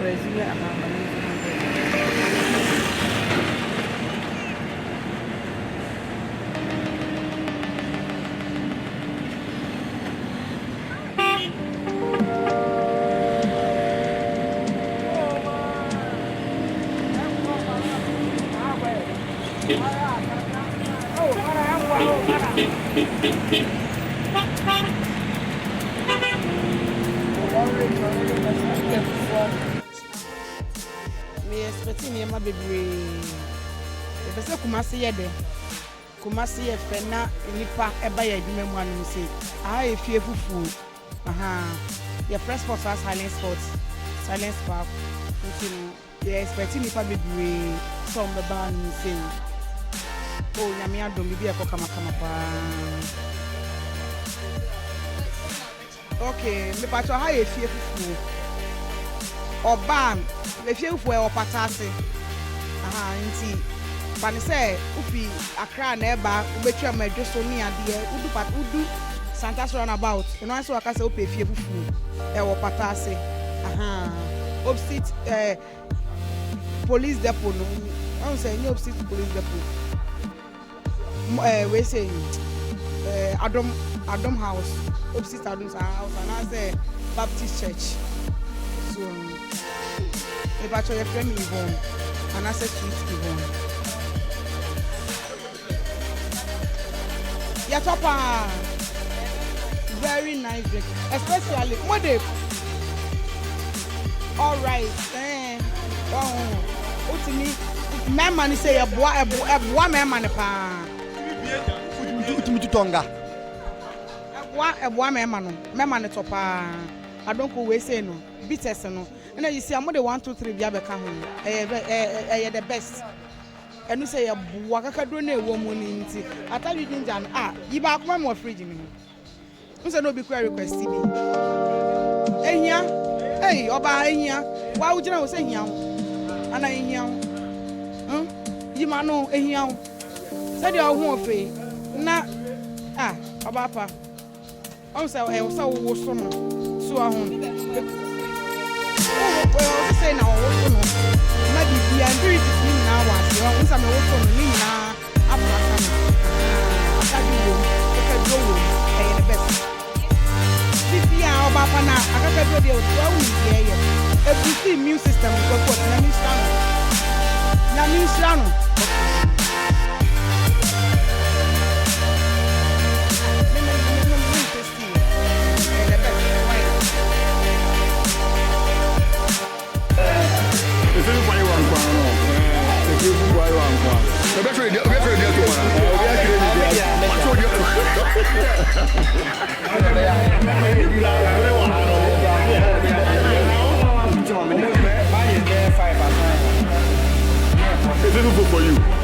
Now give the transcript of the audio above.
Me expecting me ma bebre. E be se Kumasi ye de. Kumasi ye fe na nipa eba ye adwuma mu anu se. Ah e fie fufu. Aha. Ye press for silent sports. Silence park. Ye expecting nipa bebre. Some be ba anu se. Oh, nyame adom bi e ko kama pa. Okay, me pa cho ha ye fie fufu. Oban, le fie fufu e opatase. Aha, nti bani say ufi Accra na eba ubetwa madwoso ni ade udu Santa run about. You know so aka say upe fie fufu e opatase. Aha. Opposite police depot no. I say no opposite police depot. We say Adam house, opposite Adam's house, and I say Baptist church. So if I try your friend Yvonne, and I say sweet Yvonne. Yeah, Papa, very nice drink, especially Monday. All right, then. Oh, to me, my man say a boy, my man pa. Tonga. A boy, my man topa. I don't go we say no. Bitters no. And you see, I'm the 1, 2, 3 biabeka home. The best. And you say a boy, I don't know woman. I tell you, Jinjan, you back one more fridge me. You say no be query request me. Hey, Oba, here. Why would you say here? And I here. You man know here. Said you are home free. Na Obapa. I'm say I was so well say now maybe the Andrew is now was you some also me na Africa. The best. This year Obapa na aka do dey here. Every immune system go for na me Is it for you?